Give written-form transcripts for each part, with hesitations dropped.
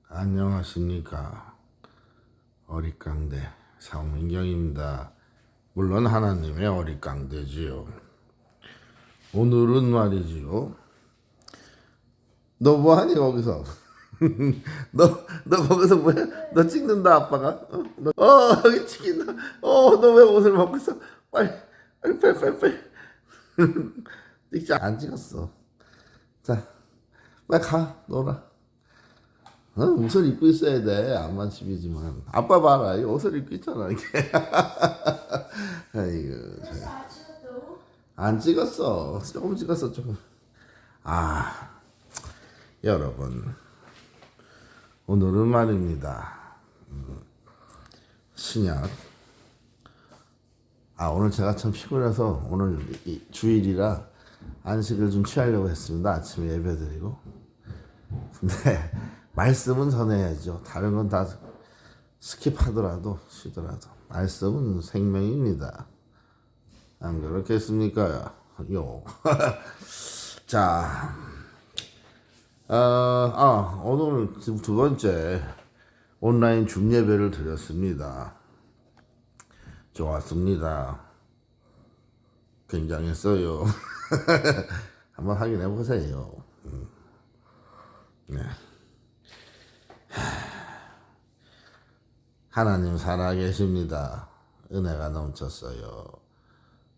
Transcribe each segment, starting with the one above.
안녕하십니까. 어릿강대 상민경입니다. 물론 하나님의 어릿강대지요. 오늘은 말이지요. 너 뭐하니 거기서? 너 거기서 뭐야? 너 찍는다 아빠가? 여기 찍힌다. 너 왜 옷을 벗고 있어? 빨리. 찍지 안 찍었어. 자, 빨리 가 놀아. 옷을 입고 있어야 돼. 암만 집이지만. 아빠 봐라. 이 옷을 입고 있잖아. 이게. 아이고. 안 찍었어. 조금 찍었어. 조금. 여러분. 오늘은 말입니다. 신약. 오늘 제가 참 피곤해서 오늘 주일이라 안식을 좀 취하려고 했습니다. 아침에 예배드리고. 근데 말씀은 전해야죠. 다른 건 다 스킵하더라도 쉬더라도 말씀은 생명입니다. 안 그렇겠습니까? 자, 오늘 두 번째 온라인 줌 예배를 드렸습니다. 좋았습니다. 굉장했어요. 한번 확인해 보세요. 네. 하나님 살아계십니다. 은혜가 넘쳤어요.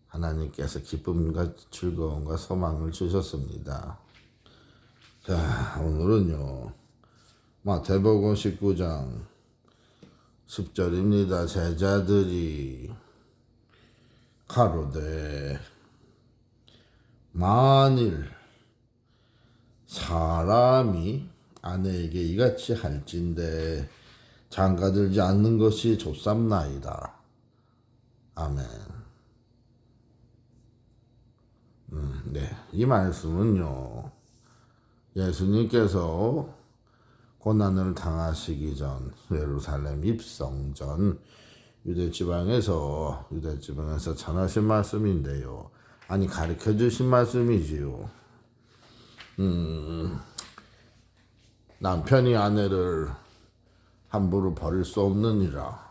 하나님께서 기쁨과 즐거움과 소망을 주셨습니다. 자, 오늘은요. 마태복음 19장 10절입니다. 제자들이 가로되 만일 사람이 아내에게 이같이 할진대 장가들지 않는 것이 좋삼나이다. 아멘. 네, 이 말씀은요. 예수님께서 고난을 당하시기 전 예루살렘 입성 전 유대지방에서 전하신 말씀인데요. 가르쳐 주신 말씀이지요. 남편이 아내를 함부로 버릴 수 없느니라.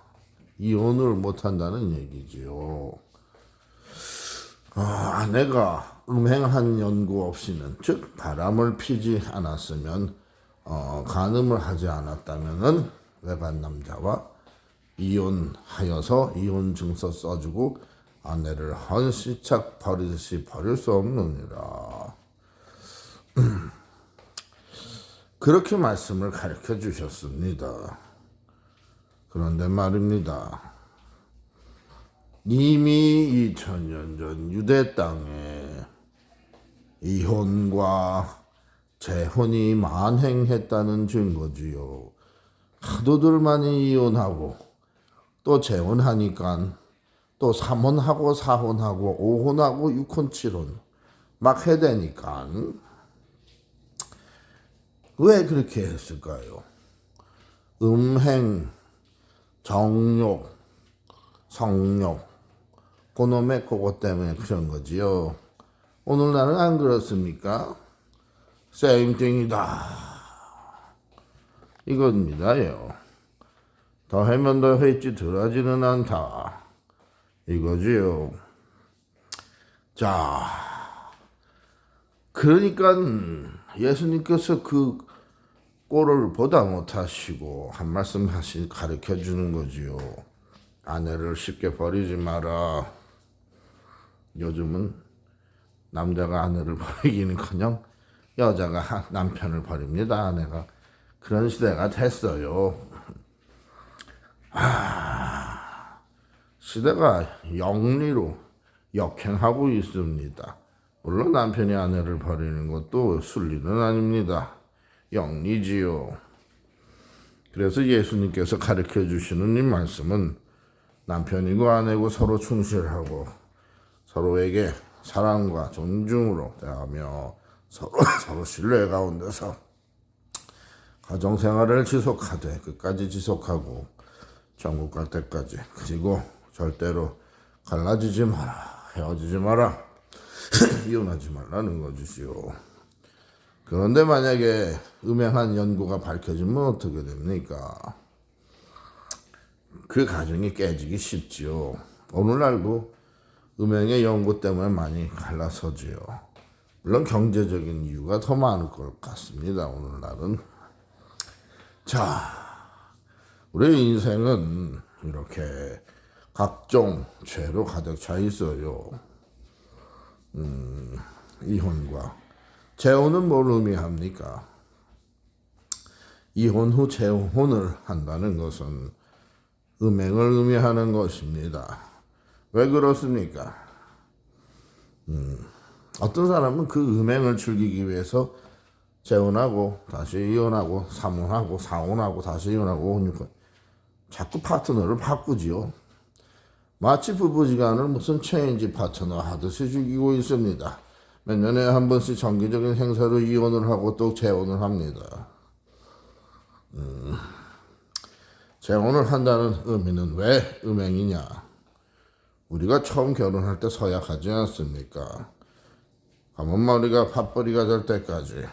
이혼을 못한다는 얘기지요. 아내가 음행한 연고 없이는, 즉 바람을 피지 않았으면, 간음을 하지 않았다면은 외간 남자와 이혼하여서 이혼증서 써주고 아내를 헌시착 버리듯이 버릴 수 없느니라. 그렇게 말씀을 가르쳐 주셨습니다. 그런데 말입니다. 이미 2000년 전 유대 땅에 이혼과 재혼이 만행했다는 증거지요. 하도들 많이 이혼하고 또 재혼하니까 또 3혼하고 4혼하고 5혼하고 6혼 7혼 막 해대니까 왜 그렇게 했을까요? 음행, 정욕, 성욕, 그놈의 그것 때문에 그런 거지요. 오늘날은 안 그렇습니까? same thing이다. 이겁니다요. 더하면 더했지 덜하지는 않다. 이거지요. 자, 그러니까 예수님께서 그 꼴을 보다 못하시고 한 말씀 가르쳐 주는 거지요. 아내를 쉽게 버리지 마라. 요즘은 남자가 아내를 버리기는커녕 여자가 남편을 버립니다. 아내가. 그런 시대가 됐어요. 시대가 영리로 역행하고 있습니다. 물론 남편이 아내를 버리는 것도 순리는 아닙니다. 영리지요. 그래서 예수님께서 가르쳐 주시는 이 말씀은 남편이고 아내고 서로 충실하고 서로에게 사랑과 존중으로 대하며 서로 신뢰 가운데서 가정생활을 지속하되 끝까지 지속하고 천국 갈 때까지, 그리고 절대로 갈라지지 마라, 헤어지지 마라, 이혼하지 말라는 것이지요. 그런데 만약에 음행한 연고가 밝혀지면 어떻게 됩니까? 그 가정이 깨지기 쉽지요. 오늘날도 음행의 연고 때문에 많이 갈라서지요. 물론 경제적인 이유가 더 많을 것 같습니다. 오늘날은. 자, 우리 인생은 이렇게 각종 죄로 가득 차 있어요. 이혼과 재혼은 뭘 의미합니까? 이혼 후 재혼을 한다는 것은 음행을 의미하는 것입니다. 왜 그렇습니까? 어떤 사람은 그 음행을 즐기기 위해서 재혼하고 다시 이혼하고 삼혼하고 사혼하고 다시 이혼하고 그러니까 자꾸 파트너를 바꾸지요. 마치 부부지간을 무슨 체인지 파트너 하듯이 즐기고 있습니다. 몇 년에 한 번씩 정기적인 행사로 이혼을 하고 또 재혼을 합니다. 재혼을 한다는 의미는 왜 음행이냐? 우리가 처음 결혼할 때 서약하지 않습니까? 가문머리가 밥벌이가 될 때까지.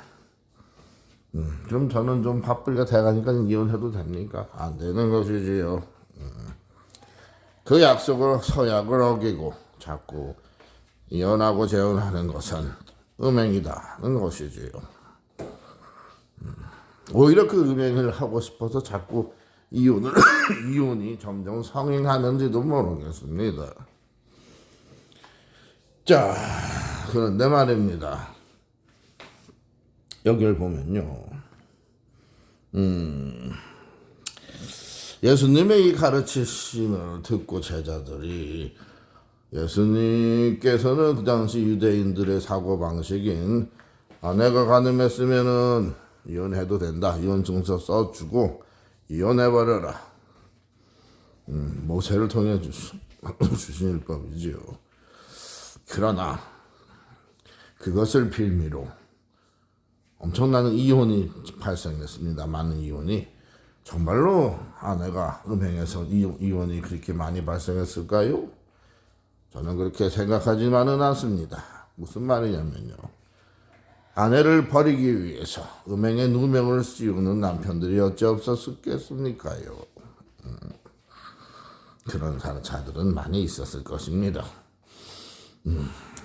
좀 저는 좀 밥벌이가 돼가니까 이혼해도 됩니까? 안 되는 것이지요. 그 약속을 서약을 어기고 자꾸 이혼하고 재혼하는 것은 음행이다는 것이지요. 오히려 그 음행을 하고 싶어서 자꾸 이혼이 점점 성행하는지도 모르겠습니다. 자, 그런데 말입니다. 여기를 보면요. 예수님의 이 가르치심을 듣고 제자들이 예수님께서는 그 당시 유대인들의 사고방식인 아내가 가늠했으면은 이혼해도 된다. 이혼증서 써주고 이혼해버려라. 모세를 통해 주신 율법이지요. 그러나 그것을 빌미로 엄청난 이혼이 발생했습니다. 많은 이혼이. 정말로 아내가 음행해서 이혼이 그렇게 많이 발생했을까요? 저는 그렇게 생각하지만은 않습니다. 무슨 말이냐면요. 아내를 버리기 위해서 음행에 누명을 씌우는 남편들이 어찌 없었겠습니까요? 그런 자들은 많이 있었을 것입니다.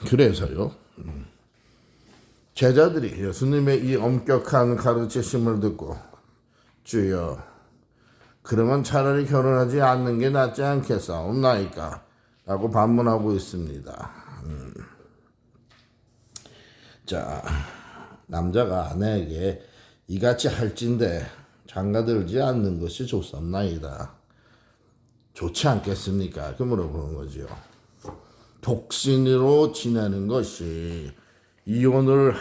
그래서요. 제자들이 예수님의 이 엄격한 가르치심을 듣고 주여 그러면 차라리 결혼하지 않는 게 낫지 않겠사옵나이까? 라고 반문하고 있습니다. 자, 남자가 아내에게 이같이 할진대 장가들지 않는 것이 좋사옵나이다. 좋지 않겠습니까? 그 물어보는 거죠. 독신으로 지내는 것이 이혼을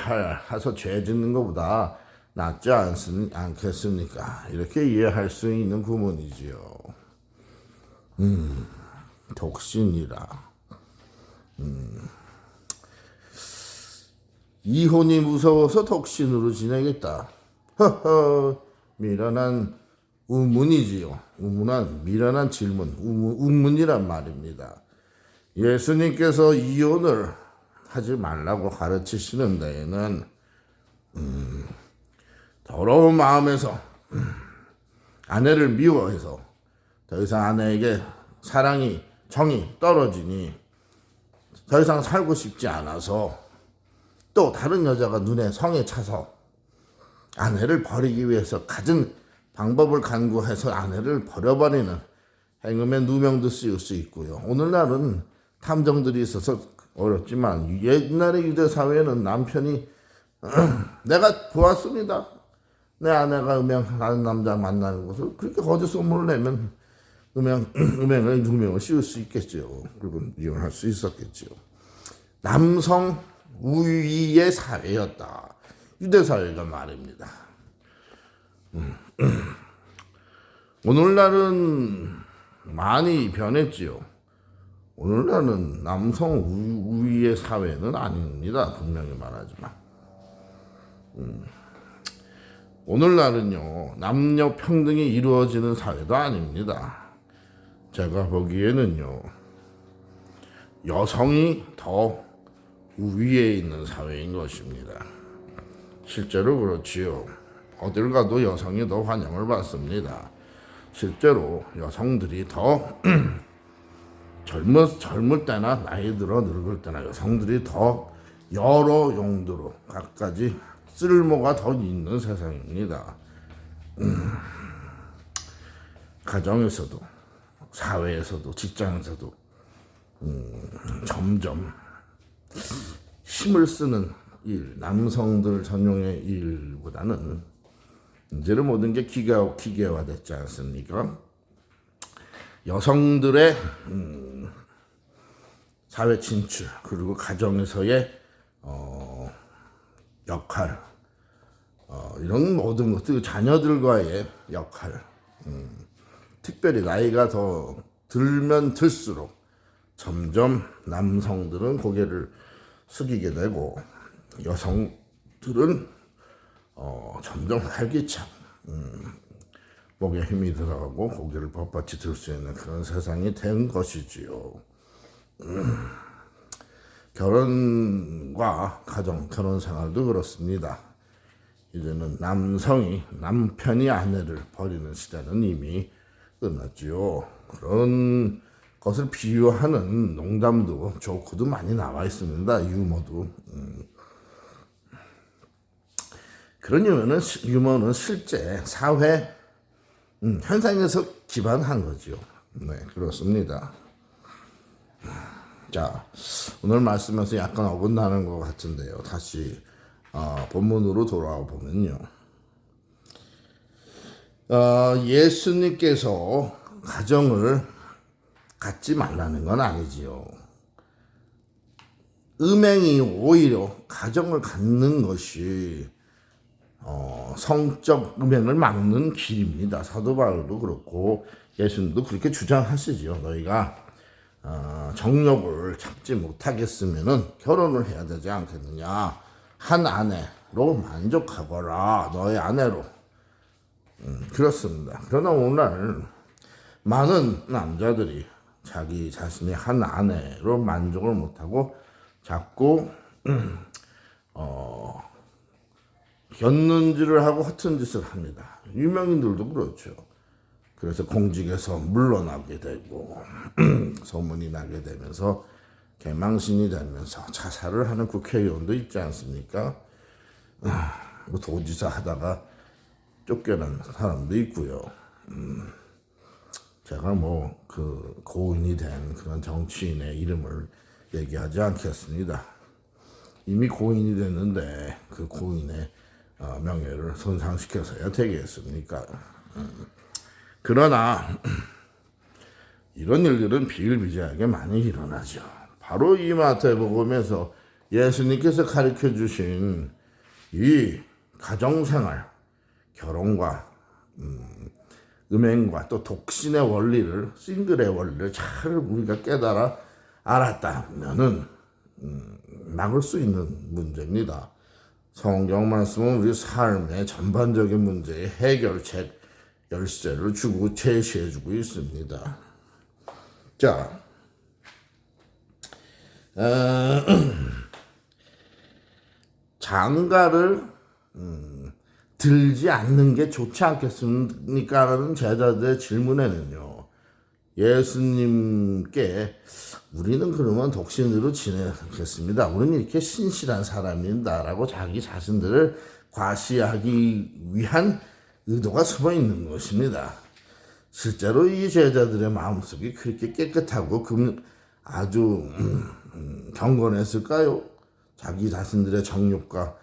해서 죄 짓는 것보다 낫지 않겠습니까? 이렇게 이해할 수 있는 구문이지요. 독신이라. 이혼이 무서워서 독신으로 지내겠다. 허허, 미련한 우문이지요. 미련한 질문, 우문이란 말입니다. 예수님께서 이혼을 하지 말라고 가르치시는 데에는 더러운 마음에서 아내를 미워해서 더 이상 아내에게 사랑이 정이 떨어지니 더 이상 살고 싶지 않아서 또 다른 여자가 눈에 성에 차서 아내를 버리기 위해서 갖은 방법을 간구해서 아내를 버려버리는 행음의 누명도 씌울 수 있고요. 오늘날은 탐정들이 있어서 어렵지만 옛날의 유대 사회에는 남편이 내가 보았습니다. 내 아내가 음행하는 남자 만나는 것을 그렇게 거짓 소문을 내면 음행의 누명을 씌울 수 있겠죠. 그리고 이혼할 수 있었겠죠. 남성 우위의 사회였다. 유대 사회가 말입니다. 오늘날은 많이 변했지요. 오늘날은 남성 우위의 사회는 아닙니다. 분명히 말하지만. 오늘날은요, 남녀 평등이 이루어지는 사회도 아닙니다. 제가 보기에는요, 여성이 더 우위에 있는 사회인 것입니다. 실제로 그렇지요. 어딜 가도 여성이 더 환영을 받습니다. 실제로 여성들이 더 젊을 때나 나이 들어 늙을 때나 여성들이 더 여러 용도로 갖가지 쓸모가 더 있는 세상입니다. 가정에서도 사회에서도 직장에서도 점점 힘을 쓰는 일, 남성들 전용의 일보다는 이제는 모든 게 기계화됐지 않습니까? 여성들의 사회 진출 그리고 가정에서의 역할 이런 모든 것들 자녀들과의 역할 특별히 나이가 더 들면 들수록 점점 남성들은 고개를 숙이게 되고 여성들은 점점 활기찬 목에 힘이 들어가고 고개를 뻣뻣이 들 수 있는 그런 세상이 된 것이지요. 결혼과 가정, 결혼 생활도 그렇습니다. 이제는 남편이 아내를 버리는 시대는 이미 끝났지요. 그런 것을 비유하는 농담도 조크도 많이 나와 있습니다. 유머도. 그런 유머는 실제 사회 현상에서 기반한 거죠. 네, 그렇습니다. 자, 오늘 말씀에서 약간 어긋나는 것 같은데요. 다시 본문으로 돌아와 보면요. 예수님께서 가정을 갖지 말라는 건 아니지요. 음행이 오히려 가정을 갖는 것이 성적 음행을 막는 길입니다. 사도 바울도 그렇고 예수님도 그렇게 주장하시죠. 너희가 정욕을 참지 못하겠으면은 결혼을 해야 되지 않겠느냐. 한 아내로 만족하거라. 너의 아내로. 그렇습니다. 그러나 오늘 많은 남자들이 자기 자신의 한 아내로 만족을 못하고 자꾸 곁눈질을 하고 허튼 짓을 합니다. 유명인들도 그렇죠. 그래서 공직에서 물러나게 되고 소문이 나게 되면서 개망신이 되면서 자살을 하는 국회의원도 있지 않습니까? 도지사 하다가 쫓겨난 사람도 있고요. 제가 그 고인이 된 그런 정치인의 이름을 얘기하지 않겠습니다. 이미 고인이 됐는데 그 고인의 명예를 손상시켜서야 되겠습니까? 그러나 이런 일들은 비일비재하게 많이 일어나죠. 바로 이 마태복음에서 예수님께서 가르쳐 주신 이 가정생활, 결혼과 음행과 또 독신의 원리를, 싱글의 원리를 잘 우리가 깨달아 알았다면은 막을 수 있는 문제입니다. 성경 말씀은 우리 삶의 전반적인 문제의 해결책 열쇠를 주고 제시해주고 있습니다. 자, 장가를 들지 않는 게 좋지 않겠습니까? 라는 제자들의 질문에는요, 예수님께 우리는 그러면 독신으로 지내겠습니다. 우리는 이렇게 신실한 사람입니다. 라고 자기 자신들을 과시하기 위한 의도가 숨어 있는 것입니다. 실제로 이 제자들의 마음속이 그렇게 깨끗하고 아주 경건했을까요? 자기 자신들의 정욕과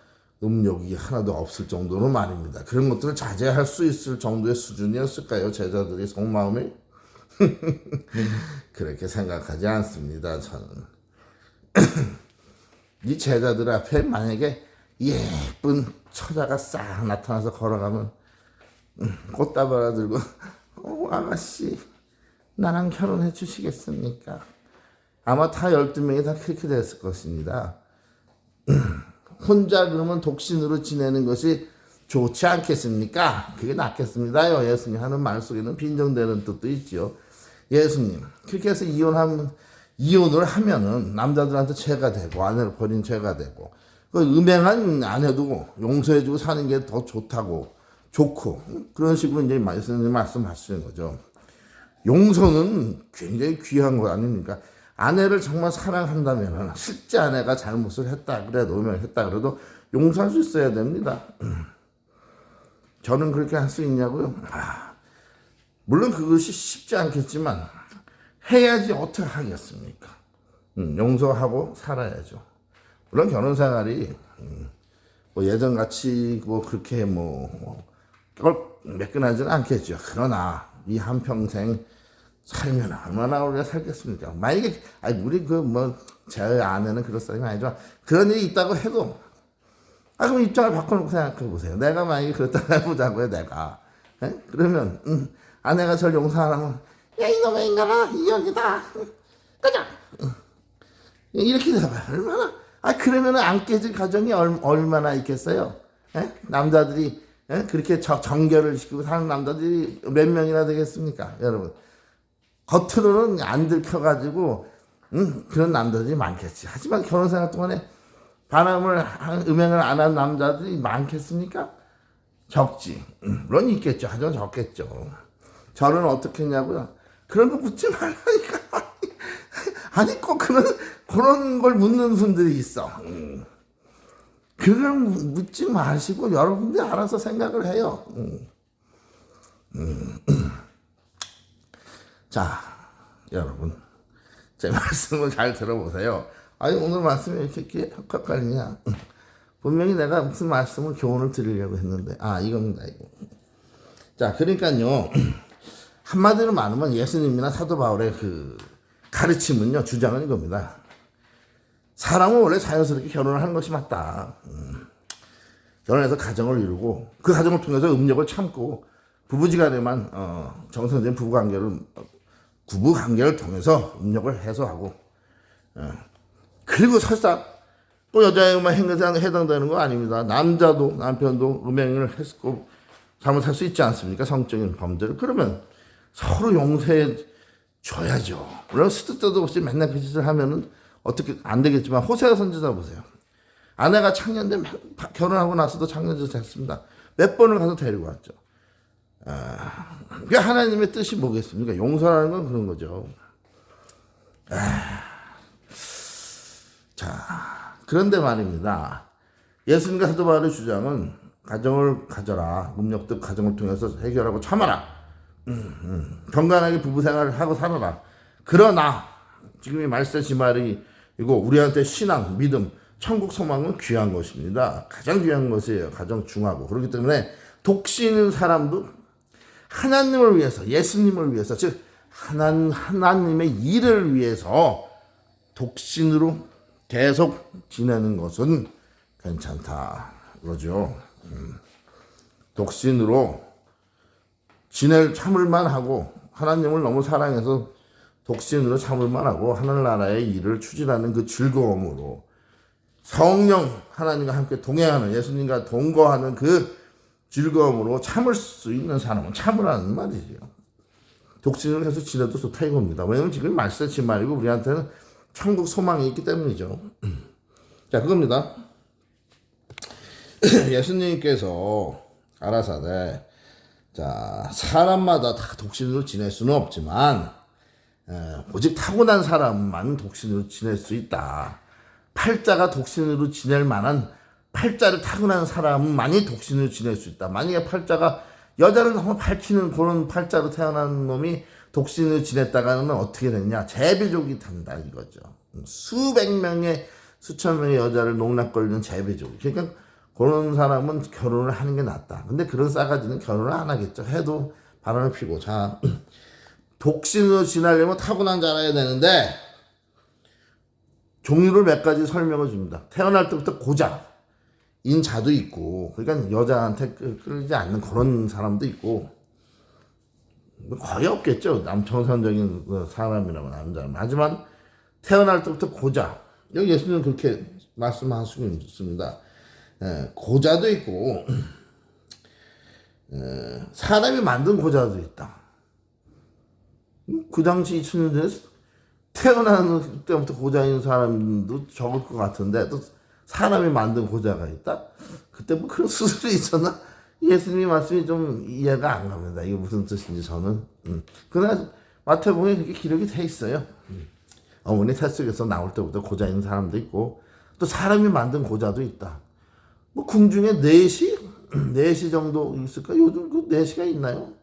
음욕이 하나도 없을 정도로 말입니다. 그런 것들을 자제할 수 있을 정도의 수준이었을까요? 제자들의 속마음이? 그렇게 생각하지 않습니다. 저는 이 제자들 앞에 만약에 예쁜 처자가 싹 나타나서 걸어가면 꽃다발 하나 들고 아가씨 나랑 결혼해 주시겠습니까? 아마 다 12명이 다 그렇게 됐을 것입니다. 혼자 그러면 독신으로 지내는 것이 좋지 않겠습니까? 그게 낫겠습니다요. 예수님 하는 말 속에는 빈정되는 뜻도 있죠. 예수님 그렇게 해서 이혼을 하면은 남자들한테 죄가 되고 아내를 버린 죄가 되고 그 음행한 아내도 용서해주고 사는 게 더 좋다고 좋고 그런 식으로 이제 말씀하시는 거죠. 용서는 굉장히 귀한 거 아닙니까? 아내를 정말 사랑한다면 실제 아내가 잘못을 했다 그래도 했다 그래도 용서할 수 있어야 됩니다. 저는 그렇게 할 수 있냐고요? 물론 그것이 쉽지 않겠지만 해야지 어떻게 하겠습니까? 용서하고 살아야죠. 물론 결혼 생활이 뭐 예전같이 뭐 그렇게 매끈하지는 않겠죠. 그러나 이 한평생 살면 얼마나 오래 살겠습니까? 만약에 우리 제 아내는 그럴 사람이 아니지만 그런 일이 있다고 해도 그럼 입장을 바꿔놓고 생각해 보세요. 내가 만약에 그렇다고 해보자고요. 내가 그러면 아내가 저를 용서하라면 야 이놈의 인간아 이형이다 가자 이렇게 되면 얼마나 그러면은 안 깨질 가정이 얼마나 있겠어요? 남자들이 그렇게 정결을 시키고 사는 남자들이 몇 명이나 되겠습니까, 여러분? 겉으로는 안 들켜가지고 그런 남자들이 많겠지. 하지만 결혼생활 동안에 음행을 안 한 남자들이 많겠습니까? 적지. 물론 있겠죠. 하지만 적겠죠. 저는 어떻게 했냐고요? 그런 거 묻지 말라니까. 아니 꼭 그런 걸 묻는 분들이 있어. 그걸 묻지 마시고 여러분들이 알아서 생각을 해요. 자, 여러분 제 말씀을 잘 들어보세요. 오늘 말씀이 이렇게 헷갈리냐? 분명히 내가 무슨 말씀을 교훈을 드리려고 했는데 이겁니다. 이거. 자, 그러니까요. 한마디로 말하면 예수님이나 사도 바울의 그 가르침은요, 주장은 이겁니다. 사람은 원래 자연스럽게 결혼을 하는 것이 맞다. 결혼해서 가정을 이루고 그 가정을 통해서 음욕을 참고 부부지간에만 정상적인 부부관계를 통해서 음욕을 해소하고 그리고 설사 또 여자에만 해당되는 거 아닙니다. 남자도 남편도 음행을 했고 잘못할 수 있지 않습니까? 성적인 범죄를. 그러면 서로 용서해 줘야죠. 물론 스트 때도 없이 맨날 그 짓을 하면은 어떻게 안 되겠지만 호세아 선지자 보세요. 아내가 창년대 결혼하고 나서도 창년제 됐습니다. 몇 번을 가서 데리고 왔죠. 그게 하나님의 뜻이 뭐겠습니까? 용서라는 건 그런 거죠. 자, 그런데 말입니다. 예수님과 사도 바울의 주장은 가정을 가져라. 음욕도 가정을 통해서 해결하고 참아라. 건강하게 부부 생활을 하고 살아라. 그러나 지금 이 말세 말이 이거 우리한테 신앙, 믿음, 천국 소망은 귀한 것입니다. 가장 귀한 것이에요. 가장 중하고. 그렇기 때문에 독신인 사람도 하나님을 위해서, 예수님을 위해서, 즉 하나님의 일을 위해서 독신으로 계속 지내는 것은 괜찮다. 그러죠. 독신으로 참을만 하고 하나님을 너무 사랑해서 독신으로 참을만 하고 하늘나라의 일을 추진하는 그 즐거움으로 성령 하나님과 함께 동행하는 예수님과 동거하는 그 즐거움으로 참을 수 있는 사람은 참으라는 말이죠. 독신을 해서 지내도 좋다 이겁니다. 왜냐하면 지금 말세치 말이고 우리한테는 천국 소망이 있기 때문이죠. 자, 그겁니다. 예수님께서 가라사대 자, 사람마다 다 독신으로 지낼 수는 없지만 오직 타고난 사람만 독신으로 지낼 수 있다. 팔자가 독신으로 지낼 만한 팔자를 타고난 사람만이 독신으로 지낼 수 있다. 만약에 팔자가 여자를 너무 밝히는 그런 팔자로 태어난 놈이 독신으로 지냈다가는 어떻게 됐냐? 재배족이 된다 이거죠. 수백 명의 수천 명의 여자를 농락거리는 재배족. 그러니까 그런 사람은 결혼을 하는 게 낫다. 근데 그런 싸가지는 결혼을 안 하겠죠. 해도 바람을 피고. 자, 독신으로 지내려면 타고난 자라야 되는데 종류를 몇 가지 설명을 줍니다. 태어날 때부터 고자인 자도 있고, 그러니까 여자한테 끌지 않는 그런 사람도 있고, 거의 없겠죠. 정상적인 사람이라면 남자는. 하지만 태어날 때부터 고자. 여기 예수님은 그렇게 말씀하시고 있습니다. 고자도 있고 사람이 만든 고자도 있다. 그 당시 2000년대에 태어나는 때부터 고자인 사람도 적을 것 같은데 또 사람이 만든 고자가 있다? 그때 뭐 그런 수술이 있었나? 예수님이 말씀이 좀 이해가 안 갑니다. 이게 무슨 뜻인지 저는. 그러나 마태복음에 그렇게 기록이 돼 있어요. 어머니 태속에서 나올 때부터 고자 있는 사람도 있고 또 사람이 만든 고자도 있다. 뭐 궁중에 4시? 4시 정도 있을까? 요즘 그 4시가 있나요?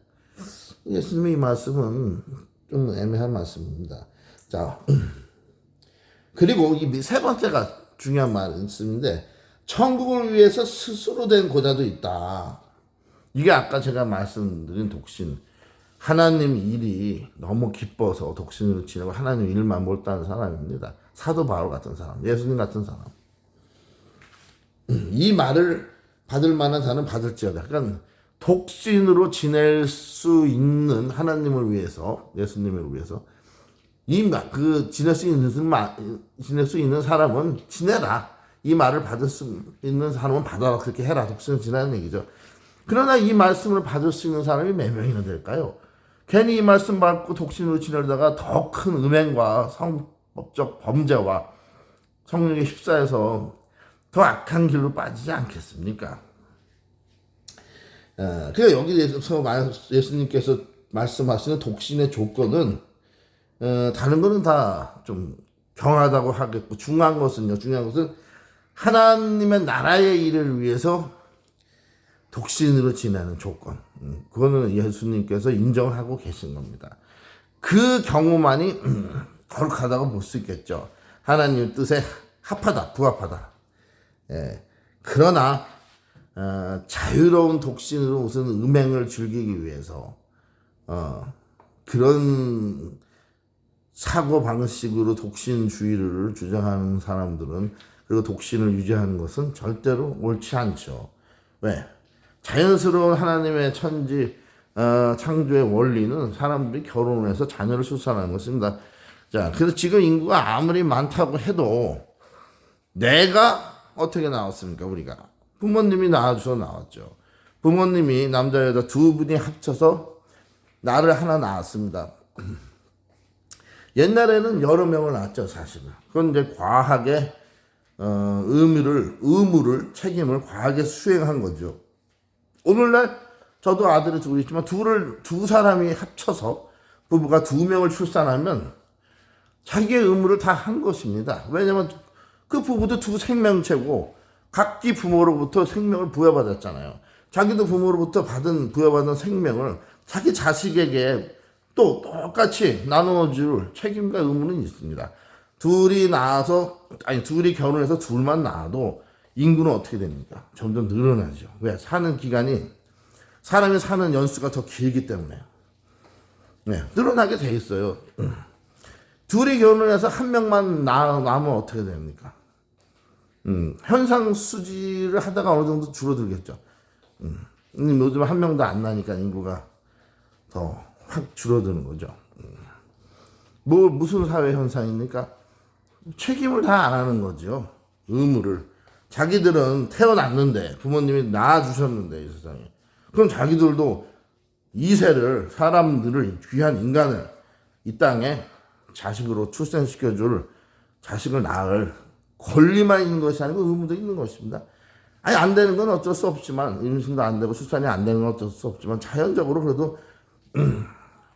예수님의 이 말씀은 좀 애매한 말씀입니다. 자, 그리고 이 세 번째가 중요한 말씀인데 천국을 위해서 스스로 된 고자도 있다. 이게 아까 제가 말씀드린 독신. 하나님 일이 너무 기뻐서 독신으로 지내고 하나님 일만 몰두하는 사람입니다. 사도 바울 같은 사람, 예수님 같은 사람. 이 말을 받을 만한 자는 받을지어다. 그러니까 독신으로 지낼 수 있는 하나님을 위해서, 예수님을 위해서 지낼 수 있는 사람은 지내라. 이 말을 받을 수 있는 사람은 받아라. 그렇게 해라. 독신을 지내는 얘기죠. 그러나 이 말씀을 받을 수 있는 사람이 몇 명이나 될까요? 괜히 이 말씀 받고 독신으로 지내다가 더 큰 음행과 성법적 범죄와 성령에 휩싸여서 더 악한 길로 빠지지 않겠습니까? 그러니까 여기에서 예수님께서 말씀하시는 독신의 조건은 다른 거는 다 좀 경하다고 하겠고 중요한 것은 하나님의 나라의 일을 위해서 독신으로 지내는 조건. 그거는 예수님께서 인정하고 계신 겁니다. 그 경우만이 거룩하다고 볼 수 있겠죠. 하나님 뜻에 합하다, 부합하다. 예. 그러나 자유로운 독신으로 무슨 음행을 즐기기 위해서 그런 사고 방식으로 독신주의를 주장하는 사람들은 그리고 독신을 유지하는 것은 절대로 옳지 않죠. 왜? 자연스러운 하나님의 창조의 원리는 사람들이 결혼해서 자녀를 출산하는 것입니다. 자, 그래서 지금 인구가 아무리 많다고 해도 내가 어떻게 나왔습니까? 우리가 부모님이 낳아줘서 나왔죠. 부모님이 남자 여자 두 분이 합쳐서 나를 하나 낳았습니다. 옛날에는 여러 명을 낳았죠, 사실은. 그건 이제 과하게 책임을 과하게 수행한 거죠. 오늘날 저도 아들이 둘이 있지만 두 사람이 합쳐서 부부가 2명을 출산하면 자기의 의무를 다 한 것입니다. 왜냐면 그 부부도 두 생명체고 각기 부모로부터 생명을 부여받았잖아요. 자기도 부모로부터 부여받은 생명을 자기 자식에게 또 똑같이 나누어줄 책임과 의무는 있습니다. 둘이 결혼해서 둘만 낳아도 인구는 어떻게 됩니까? 점점 늘어나죠. 왜? 사람이 사는 연수가 더 길기 때문에. 네, 늘어나게 돼 있어요. 둘이 결혼해서 한 명만 낳으면 어떻게 됩니까? 현상 수지를 하다가 어느 정도 줄어들겠죠. 요즘 한 명도 안 나니까 인구가 더 확 줄어드는 거죠. 무슨 사회 현상입니까? 책임을 다 안 하는 거죠. 의무를. 자기들은 태어났는데 부모님이 낳아주셨는데 이 세상에. 그럼 자기들도 사람들을 귀한 인간을 이 땅에 자식으로 출생시켜줄 자식을 낳을 권리만 있는 것이 아니고 의무도 있는 것입니다. 아니 안 되는 건 어쩔 수 없지만 임신도 안 되고 출산이 안 되는 건 어쩔 수 없지만 자연적으로 그래도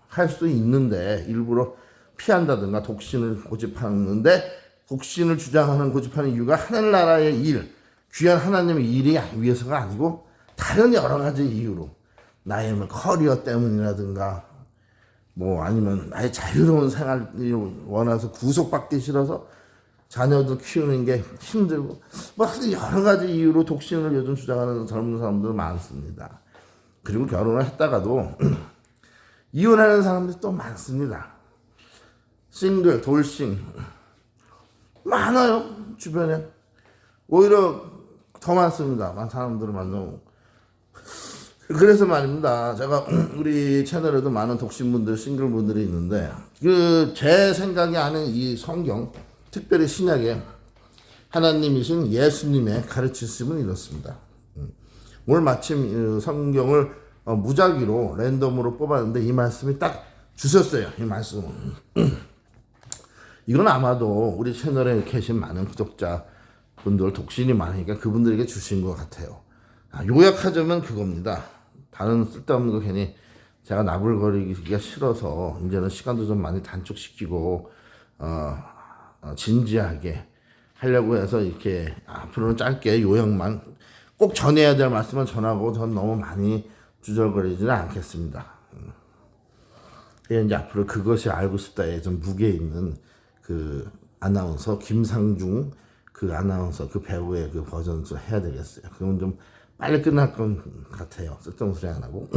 할 수 있는데 일부러 피한다든가 독신을 고집하는데 독신을 고집하는 이유가 하늘나라의 일, 귀한 하나님의 일이 위해서가 아니고 다른 여러 가지 이유로 나의 커리어 때문이라든가 아니면 나의 자유로운 생활을 원해서 구속받기 싫어서 자녀도 키우는 게 힘들고 여러 가지 이유로 독신을 요즘 주장하는 젊은 사람들 많습니다. 그리고 결혼을 했다가도 이혼하는 사람들이 또 많습니다. 싱글, 돌싱 많아요. 주변에 오히려 더 많습니다. 사람들을 만나고. 그래서 말입니다. 제가 우리 채널에도 많은 독신분들, 싱글분들이 있는데 제 생각이 아닌 이 성경, 특별히 신약에 하나님이신 예수님의 가르치심은 이렇습니다. 오늘 마침 성경을 무작위로 랜덤으로 뽑았는데 이 말씀이 딱 주셨어요. 이 말씀은. 이건 아마도 우리 채널에 계신 많은 구독자 분들 독신이 많으니까 그분들에게 주신 것 같아요. 요약하자면 그겁니다. 다른 쓸데없는 거 괜히 제가 나불거리기가 싫어서 이제는 시간도 좀 많이 단축시키고 진지하게 하려고 해서 이렇게 앞으로는 짧게 요약만 꼭 전해야 될 말씀은 전하고 전 너무 많이 주절거리지는 않겠습니다. 그게 이제 앞으로 그것이 알고 싶다에 좀 무게 있는 그 아나운서 김상중 그 아나운서 그 배우의 그 버전을 해야 되겠어요. 그건 좀 빨리 끝날 것 같아요. 쓸데없는 소리 안 하고.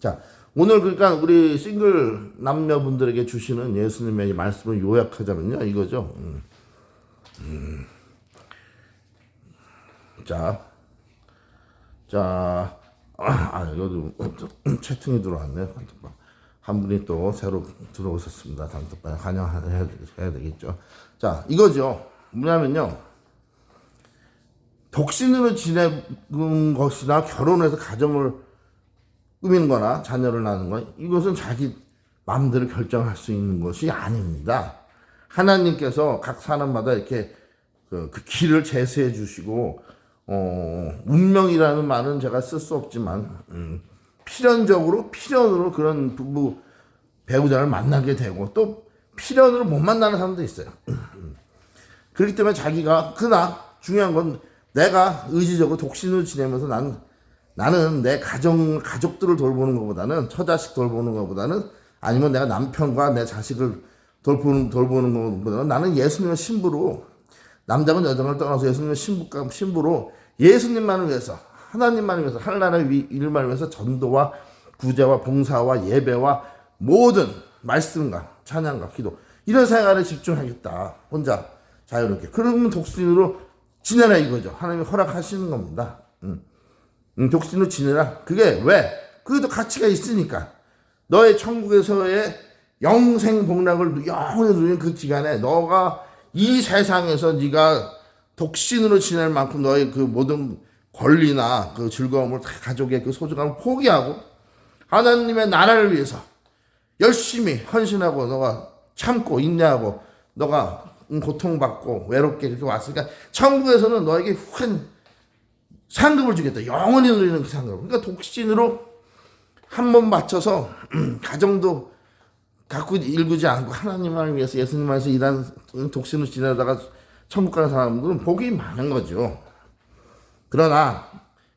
자, 오늘 그러니까 우리 싱글 남녀분들에게 주시는 예수님의 말씀을 요약하자면요, 이거죠. 이것도 채팅이 들어왔네. 한 분이 또 새로 들어오셨습니다. 단톡방에 환영해야 되겠죠. 자, 이거죠. 뭐냐면요, 독신으로 지내는 것이나 결혼해서 가정을 꾸미는 거나 자녀를 낳는 거, 이것은 자기 마음대로 결정할 수 있는 것이 아닙니다. 하나님께서 각 사람마다 이렇게 그 길을 제시해 주시고, 운명이라는 말은 제가 쓸 수 없지만, 필연으로 그런 부부 배우자를 만나게 되고, 또 필연으로 못 만나는 사람도 있어요. 그렇기 때문에 자기가, 그러나 중요한 건 내가 의지적으로 독신으로 지내면서 나는 내 가족들을 돌보는 것보다는, 처자식 돌보는 것보다는, 아니면 내가 남편과 내 자식을 돌보는 것보다는 나는 예수님의 신부로, 남자건 여자건 떠나서 예수님의 신부로 예수님만을 위해서, 하나님만을 위해서, 하나님의 일만을 위해서 전도와 구제와 봉사와 예배와 모든 말씀과 찬양과 기도, 이런 생활에 집중하겠다. 혼자 자유롭게. 그러면 독신으로 지내라 이거죠. 하나님이 허락하시는 겁니다. 독신으로 지내라. 그게 왜? 그것도 가치가 있으니까. 너의 천국에서의 영생 복락을 영원히 누리는 그 기간에 너가 이 세상에서 네가 독신으로 지낼 만큼 너의 그 모든 권리나 그 즐거움을 다 가족의 그 소중함을 포기하고 하나님의 나라를 위해서 열심히 헌신하고 너가 참고 인내하고 너가 고통받고 외롭게 그렇게 왔으니까 천국에서는 너에게 큰 상급을 주겠다. 영원히 누리는 그 상급. 그러니까 독신으로 한 번 맞춰서 가정도 갖고 일구지 않고 하나님을 위해서 예수님을 위해서 일하는 독신으로 지내다가 천국 가는 사람들은 복이 많은 거죠. 그러나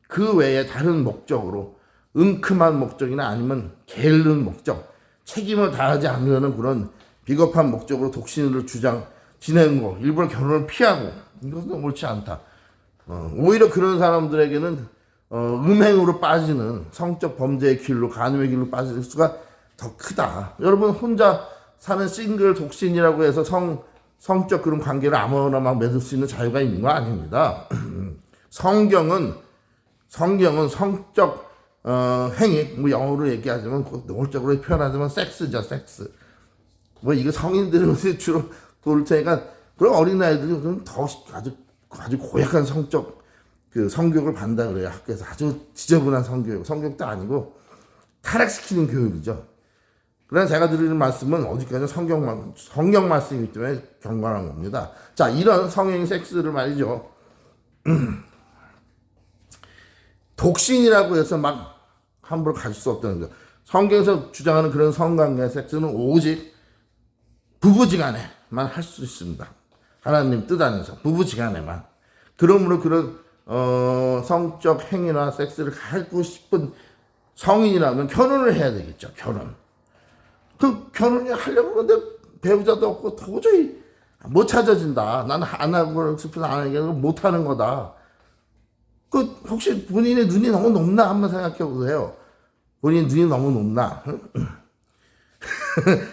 그 외에 다른 목적으로 은큼한 목적이나 아니면 게으른 목적, 책임을 다하지 않으려는 그런 비겁한 목적으로 독신으로 지내는 거, 일부러 결혼을 피하고, 이것은 옳지 않다. 오히려 그런 사람들에게는 음행으로 빠지는 성적 범죄의 길로, 간음의 길로 빠질 수가 더 크다. 여러분 혼자 사는 싱글 독신이라고 해서 성적 그런 관계를 아무나 막 맺을 수 있는 자유가 있는 거 아닙니다. 성경은 성적 행위, 뭐 영어로 얘기하자면 노골적으로 표현하자면 섹스죠, 섹스. 뭐 이거 성인들이 주로 볼 테니까 그런 어린아이들이 좀 더 아주 고약한 성적 그 성교육을 받는다 그래요. 학교에서 아주 지저분한 성교육도 아니고 타락시키는 교육이죠. 그러나 제가 드리는 말씀은 어디까지나 성경 말씀이기 때문에 경건한 겁니다. 자, 이런 성행 섹스를 말이죠. 독신이라고 해서 막 함부로 가질 수 없다는 거죠. 성경에서 주장하는 그런 성관계 섹스는 오직 부부지간에만 할 수 있습니다. 하나님 뜻 안에서 부부지간에만. 그러므로 그런 성적 행위나 섹스를 하고 싶은 성인이라면 결혼을 해야 되겠죠. 결혼이 하려고 그러는데 배우자도 없고 도저히 못 찾아진다. 나는 안 하고 싶어서 안 하는 게 아니라 못 하는 거다. 혹시 본인의 눈이 너무 높나 한번 생각해 보세요. 본인의 눈이 너무 높나?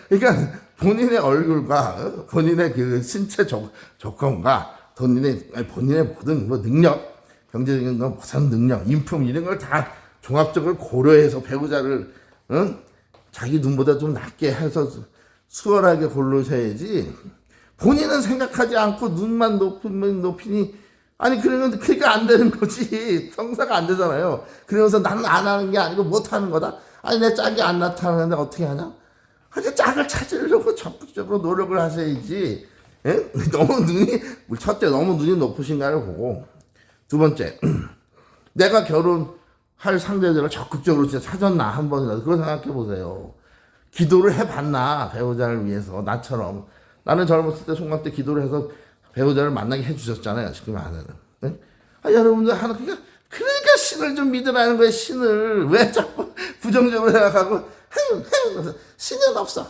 그러니까 본인의 얼굴과 본인의 그 신체 조건과 본인의 모든 뭐 능력, 경제적인 거 무슨 능력, 인품 이런 걸 다 종합적으로 고려해서 배우자를 자기 눈보다 좀 낮게 해서 수월하게 고르셔야지. 본인은 생각하지 않고 눈만 높이니 그러니까 안 되는 거지. 성사가 안 되잖아요. 그러면서 나는 안 하는 게 아니고 못 하는 거다. 내 짝이 안 나타나는데 어떻게 하냐? 짝을 찾으려고 적극적으로 노력을 하셔야지. 예? 너무 눈이 첫째 너무 눈이 높으신가를 보고 두 번째 내가 결혼할 상대들을 적극적으로 진짜 찾았나 한 번이라도 그걸 생각해 보세요. 기도를 해봤나 배우자를 위해서 나처럼 나는 젊었을 때 총각 때 기도를 해서 배우자를 만나게 해주셨잖아요. 지금 아내는. 네? 여러분들 하는 그러니까 신을 좀 믿으라는 거예요. 신을 왜 자꾸 부정적으로 생각하고 신은 없어.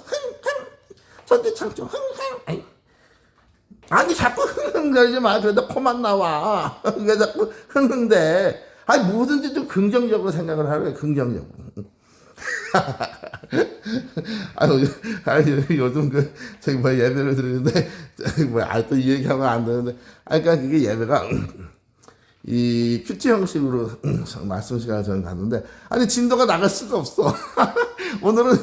전대 창조 아니 자꾸 흥흥거리지 마. 그래도 코만 나와. 왜 자꾸 흥흥대. 아니 뭐든지 좀 긍정적으로 생각을 하래. 긍정적으로. 아니 요즘 저기 예배를 드리는데 또 이 얘기하면 안 되는데 그러니까 그게 예배가 이 큐티 형식으로 말씀 시간을 저는 갔는데 아니 진도가 나갈 수가 없어. 오늘은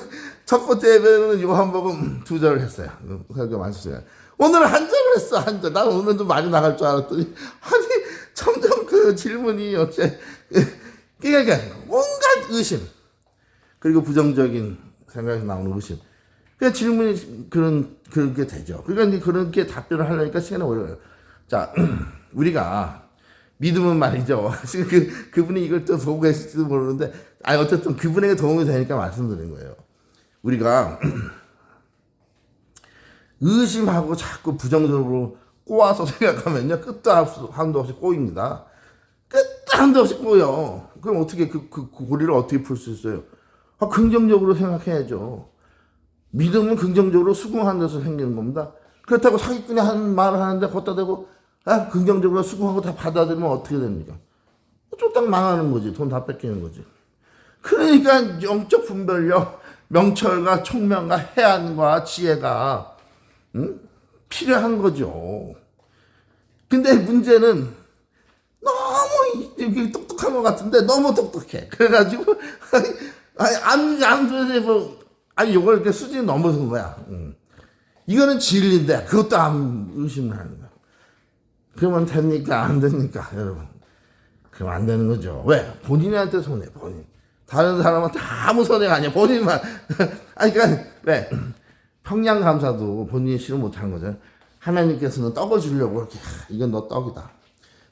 첫 번째 예배는 요한복음 2절을 했어요. 설교 말씀 시간. 오늘은 한 절을 했어. 한 절. 난 오늘 좀 많이 나갈 줄 알았더니 아니 점점 그 질문이 그러니까 온갖 의심 그리고 부정적인 생각에서 나오는 의심. 그러니까 질문이 그렇게 되죠. 그러니까 이제 그렇게 답변을 하려니까 시간이 오래. 자, 우리가 믿음은 말이죠. 그분이 이걸 또 보고 계실지도 모르는데, 어쨌든 그분에게 도움이 되니까 말씀드린 거예요. 우리가 의심하고 자꾸 부정적으로 꼬아서 생각하면요, 끝도 한도 없이 꼬입니다. 끝도 한도 없이 꼬여. 그럼 어떻게 그 고리를 어떻게 풀 수 있어요? 긍정적으로 생각해야죠. 믿음은 긍정적으로 수긍하는 데서 생기는 겁니다. 그렇다고 사기꾼이 하는 말을 하는데 걷다 대고 긍정적으로 수긍하고 다 받아들이면 어떻게 됩니까? 쫄딱 망하는 거지. 돈 다 뺏기는 거지. 그러니까 영적 분별력, 명철과 총명과 해안과 지혜가 필요한 거죠. 근데 문제는 너무 똑똑한 것 같은데 너무 똑똑해. 그래가지고 요걸 이렇게 수준이 넘어선 거야. 이거는 진리인데 그것도 안 의심을 하는 거야. 그러면 됩니까? 안 됩니까? 여러분. 그럼 안 되는 거죠. 왜? 본인한테 손해, 본인. 다른 사람한테 아무 손해가 아니야. 본인만. 그러니까, 왜? 평양감사도 본인이 싫으면 못하는 거죠. 하나님께서는 떡을 주려고 이렇게, 이건 너 떡이다.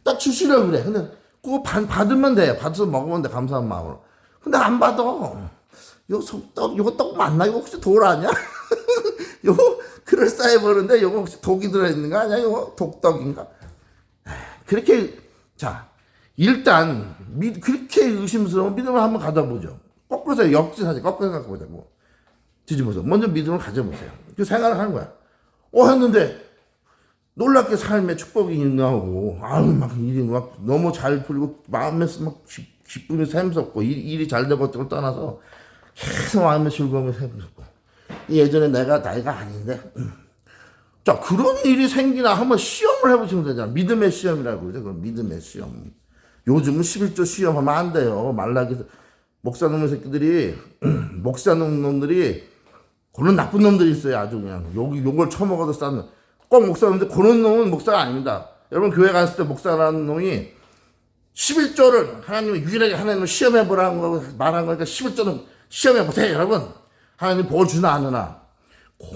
딱 주시려고 그래. 근데 그거 받으면 돼. 받아서 먹으면 돼. 감사한 마음으로. 근데 안 받아. 요거 떡 맞나? 이거 혹시 돌 아니야? 요거 그럴싸해 보이는데 요거 혹시 독이 들어있는 거 아니야? 요거 독떡인가? 그렇게, 자, 일단, 그렇게 의심스러운 믿음을 한번 가져보죠. 거꾸로 역지사지, 거꾸로 생각해보자고. 뒤집어서. 먼저 믿음을 가져보세요. 그 생각을 하는 거야. 했는데, 놀랍게 삶의 축복이 나오고, 막 일이 막 너무 잘 풀리고, 마음에서 막 기쁨이 샘솟고, 일이 잘 되고 것들을 떠나서, 계속 마음의 즐거움이 샘솟고. 예전에 내가 나이가 아닌데, 자, 그런 일이 생기나 한번 시험을 해보시면 되잖아. 믿음의 시험이라고 그러죠. 그럼 믿음의 시험. 요즘은 11조 시험하면 안 돼요. 말라기에서 목사놈의 새끼들이, 목사놈들이, 그런 나쁜 놈들이 있어요. 아주 그냥. 요걸 처먹어도 싸는. 꼭 목사놈인데, 그런 놈은 목사가 아닙니다. 여러분, 교회 갔을 때 목사라는 놈이 11조를 하나님이 유일하게 하나님을 시험해보라는 거 말한 거니까 11조는 시험해보세요. 여러분. 하나님 복 주나 안 주나.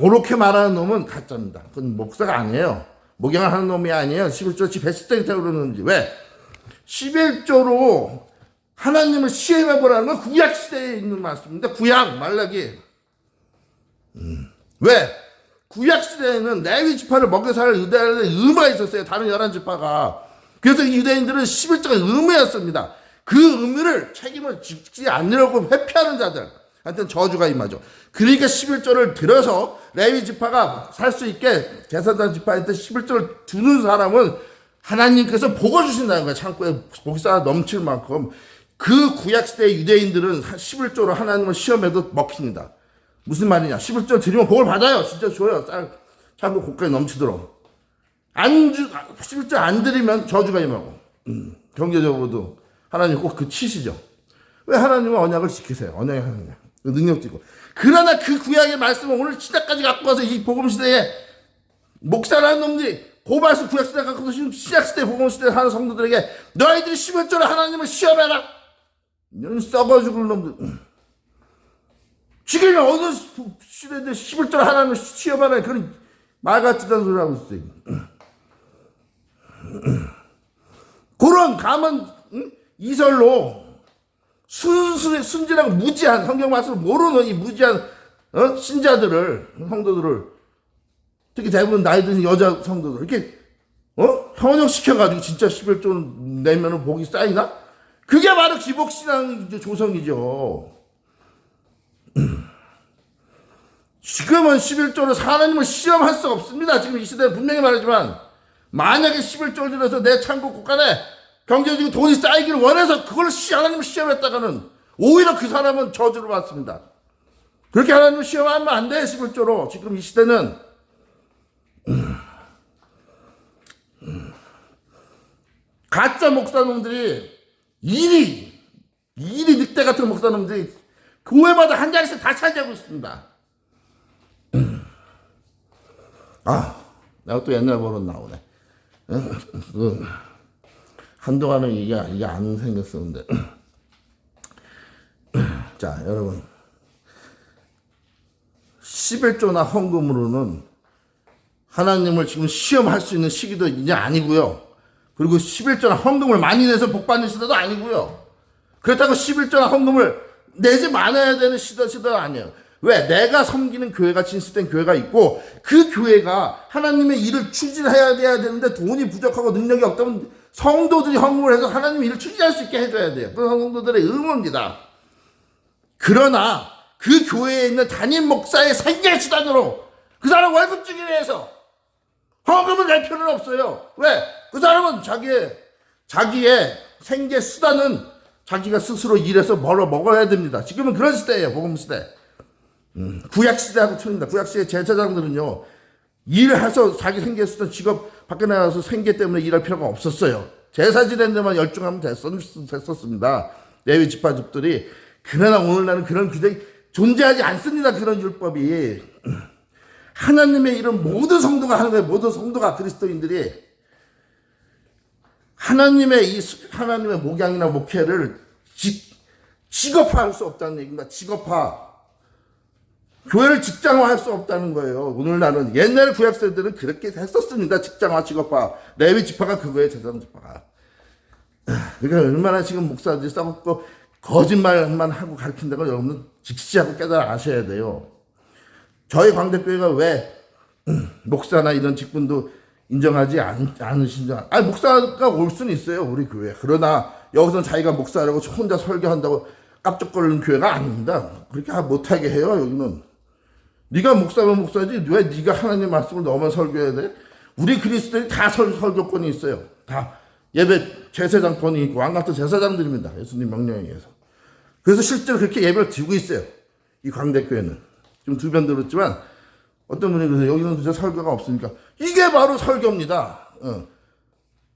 그렇게 말하는 놈은 가짜입니다. 그건 목사가 아니에요. 목양을 하는 놈이 아니에요. 11조치 배스땡 때문에 그러는지. 왜? 11조로 하나님을 시험해보라는 건 구약시대에 있는 말씀입니다. 구약, 말라기. 왜? 구약시대에는 레위 지파를 먹여 살 유대인들의 의무가 있었어요. 다른 11지파가. 그래서 유대인들은 11조가 의무였습니다. 그 의무를 책임을 지지 않으려고 회피하는 자들. 하여튼 저주가 임하죠. 그러니까 11조를 들어서 레위 지파가 살 수 있게 제사장 지파한테 11조를 두는 사람은 하나님께서 복을 주신다는 거예요. 창고에 복사가 넘칠 만큼. 그 구약시대 유대인들은 11조로 하나님을 시험해도 먹힙니다. 무슨 말이냐. 11조 드리면 복을 받아요. 진짜 줘요. 창고 고가에 넘치도록. 11조 안 드리면 저주가 임하고. 경제적으로도 하나님 꼭 그 치시죠. 왜 하나님은 언약을 지키세요. 언약의 하나님. 능력도 있고. 그러나 그 구약의 말씀을 오늘 시대까지 갖고 와서 이 복음시대에 목사라는 놈들이 고발수 구약시대 갖고 와서 신약시대 복음시대에 사는 성도들에게 너희들이 11조로 하나님을 시험해라. 이런 썩어 죽을 놈들. 지금 어느 시대인데 11조로 하나님을 시험하라. 그런 말 같지도 않은 소리 하고 있어요. 그런 감은 이설로 순진하고 무지한 성경 말씀을 모르는 이 무지한 신자들을, 성도들을, 특히 대부분 나이 든 여자 성도들 이렇게 현역시켜가지고 진짜 11조 내면은 복이 쌓이나? 그게 바로 기복신앙 조성이죠. 지금은 11조로 하나님을 시험할 수 없습니다. 지금 이 시대는 분명히 말하지만, 만약에 11조를 들여서 내 창고 곳간에 경제적인 돈이 쌓이기를 원해서 그걸 하나님을 시험했다가는 오히려 그 사람은 저주를 받습니다. 그렇게 하나님을 시험하면 안 돼. 11조로. 지금 이 시대는 가짜 목사놈들이 일이 늑대 같은 목사놈들이 교회마다 한 자리씩 다 차지하고 있습니다. 내가 또 옛날 버릇 나오네. 한동안은 이게 안 생겼었는데. 자, 여러분. 11조나 헌금으로는 하나님을 지금 시험할 수 있는 시기도 이제 아니고요. 그리고 11조나 헌금을 많이 내서 복 받는 시대도 아니고요. 그렇다고 11조나 헌금을 내지 말아야 되는 시대도 아니에요. 왜? 내가 섬기는 교회가 진수된 교회가 있고 그 교회가 하나님의 일을 추진해야 되는데 돈이 부족하고 능력이 없다면 성도들이 헌금을 해서 하나님의 일을 추진할 수 있게 해줘야 돼요. 그건 성도들의 의무입니다. 그러나 그 교회에 있는 담임 목사의 생계 수단으로 그 사람 월급 주기 위해서 헌금을 낼 필요는 없어요. 왜? 그 사람은 자기의 생계 수단은 자기가 스스로 일해서 벌어 먹어야 됩니다. 지금은 그런 시대예요. 복음 시대. 구약 시대하고 틀립니다. 구약 시대 제사장들은요, 일해서 자기 생계 수단 직업 밖에 나가서 생계 때문에 일할 필요가 없었어요. 제사 지낸 데만 열중하면 됐었습니다. 레위 지파족들이. 그러나 오늘날은 그런 규정이 존재하지 않습니다. 그런 율법이. 하나님의 일은 모든 성도가 하는 거예요. 모든 성도가 그리스도인들이 하나님의 목양이나 목회를 직업화할 수 없다는 얘기입니다. 직업화. 교회를 직장화할 수 없다는 거예요. 오늘날은. 옛날 구약세대들은 그렇게 했었습니다. 직장화, 직업화. 레위 지파가 그거예요. 제사장 지파가. 그러니까 얼마나 지금 목사들이 싸웠고 거짓말만 하고 가르친다고 여러분은 직시하고 깨달아 아셔야 돼요. 저희 광대교회가 왜 목사나 이런 직분도 인정하지 않으신지. 목사가 올 수는 있어요. 우리 교회. 그러나 여기서는 자기가 목사라고 혼자 설교한다고 깜짝거리는 교회가 아닙니다. 그렇게 못하게 해요. 여기는. 네가 목사면 목사지 왜 네가 하나님의 말씀을 너만 설교해야 돼? 우리 그리스도인이 다 설교권이 있어요. 다 예배 제사장권이 있고 왕 같은 제사장들입니다. 예수님 명령에 의해서. 그래서 실제로 그렇게 예배를 드리고 있어요. 이 광대교회는. 지금 두 번 들었지만 어떤 분이 그래서 여기는 진짜 설교가 없으니까 이게 바로 설교입니다.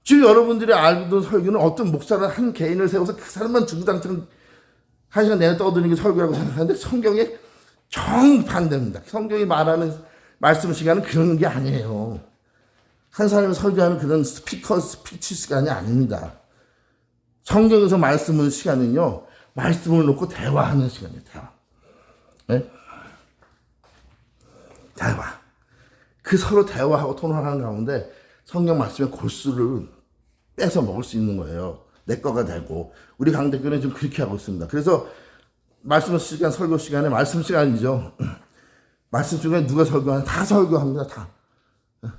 지금 여러분들이 알던 설교는 어떤 목사를 한 개인을 세워서 그 사람만 주구장창 한 시간 내내 떠드는 게 설교라고 생각하는데 성경에 정반대입니다. 성경이 말하는 말씀 시간은 그런 게 아니에요. 한 사람이 설교하는 그런 스피치 시간이 아닙니다. 성경에서 말씀을 시간은요, 말씀을 놓고 대화하는 시간이에요. 대화. 네? 대화. 그 서로 대화하고 토론하는 가운데 성경 말씀의 골수를 빼서 먹을 수 있는 거예요. 내 거가 되고. 우리 강대교는 좀 그렇게 하고 있습니다. 그래서 말씀 시간, 설교 시간에 말씀 시간이죠. 말씀 시간에 누가 설교하냐? 다 설교합니다. 다.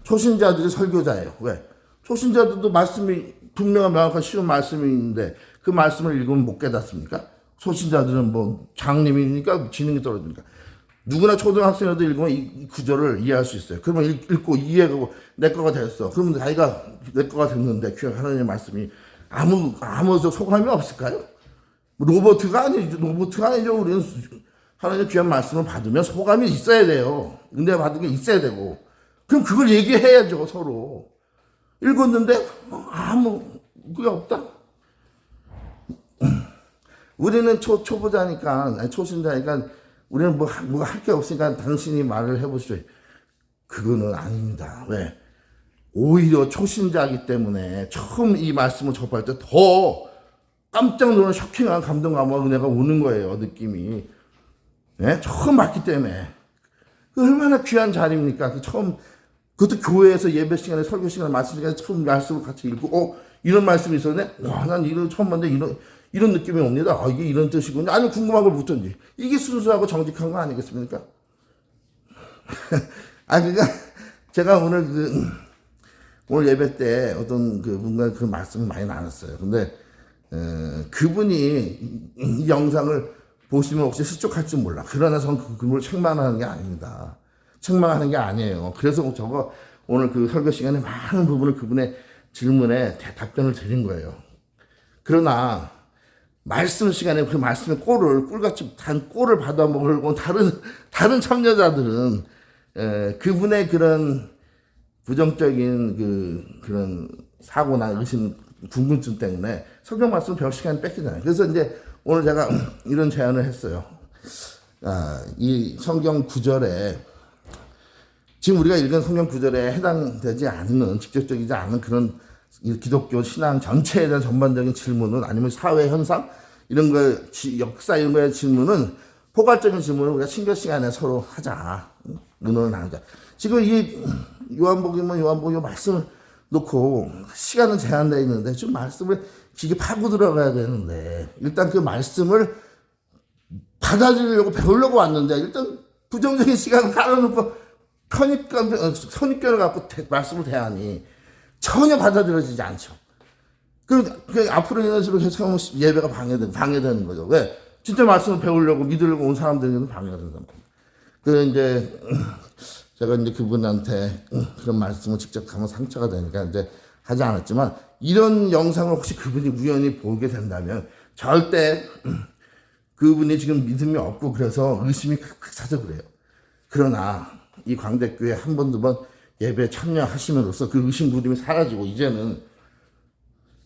초신자들이 설교자예요. 왜? 초신자들도 말씀이 분명한 명확한 쉬운 말씀이 있는데 그 말씀을 읽으면 못 깨닫습니까? 초신자들은 뭐 장님이니까 지능이 떨어지니까. 누구나 초등학생이라도 읽으면 이 구절을 이해할 수 있어요. 그러면 읽고 이해하고 내 거가 됐어. 그러면 자기가 내 거가 됐는데 귀한 하나님의 말씀이 아무 소감이 없을까요? 로봇가 아니죠. 우리는 하나님의 귀한 말씀을 받으면 소감이 있어야 돼요. 은혜 받은 게 있어야 되고. 그럼 그걸 얘기해야죠, 서로. 읽었는데 그게 없다. 우리는 초보자니까, 초신자니까 우리는 뭐 할 게 없으니까 당신이 말을 해보시죠. 그거는 아닙니다. 왜? 오히려 초신자이기 때문에 처음 이 말씀을 접할 때 더 깜짝 놀란 쇼킹한 감동감과 은혜가 오는 거예요. 느낌이. 네? 처음 봤기 때문에. 얼마나 귀한 자리입니까? 처음 그것도 교회에서 예배 시간에 설교 시간에 말씀 시간에 처음 말씀을 같이 읽고 이런 말씀이 있었네. 와, 난 이런 처음 봤는데 이런 느낌이 옵니다. 이게 이런 뜻이군요. 아니 궁금한 걸 묻던지. 이게 순수하고 정직한 거 아니겠습니까? 그러니까 제가 오늘 예배 때 어떤 분과 그 말씀을 많이 나눴어요. 근데 그분이 이 영상을 보시면 혹시 실족할 줄 몰라. 그러나 저는 그분을 책망하는 게 아닙니다. 책망하는 게 아니에요. 그래서 저거 오늘 그 설교 시간에 많은 부분을 그분의 질문에 답변을 드린 거예요. 그러나 말씀 시간에 그 말씀의 꿀같이 단 꿀을 받아 먹으려고 다른 참여자들은 그분의 그런 부정적인 그런 사고나 의심, 궁금증 때문에 성경 말씀 배울 시간이 뺏기잖아요. 그래서 이제 오늘 제가 이런 제안을 했어요. 이 성경 구절에 지금 우리가 읽은 성경 구절에 해당되지 않는 직접적이지 않은 그런 기독교 신앙 전체에 대한 전반적인 질문은 아니면 사회 현상 이런 거 역사 이런 거의 질문은 포괄적인 질문을 우리가 신교 시간에 서로 하자. 의논을 나누자. 지금 이 요한복음은 요한복음 말씀을 놓고 시간은 제한되어 있는데 지금 말씀을 깊이 파고 들어가야 되는데 일단 그 말씀을 받아들이려고 배우려고 왔는데 일단 부정적인 시간을 깔아놓고 선입견을 갖고 말씀을 대하니 전혀 받아들여지지 않죠. 그 앞으로 이런 식으로 계속하면 예배가 방해되는 거죠. 왜? 진짜 말씀을 배우려고 믿으려고 온 사람들에게는 방해가 된단 말이에요. 이제 제가 이제 그분한테 그런 말씀을 직접 하면 상처가 되니까 이제 하지 않았지만 이런 영상을 혹시 그분이 우연히 보게 된다면 절대 그분이 지금 믿음이 없고 그래서 의심이 칵칵 사서 그래요. 그러나 이 광대교회 한 번, 두 번 예배에 참여하심으로써 그 의심 부림이 사라지고 이제는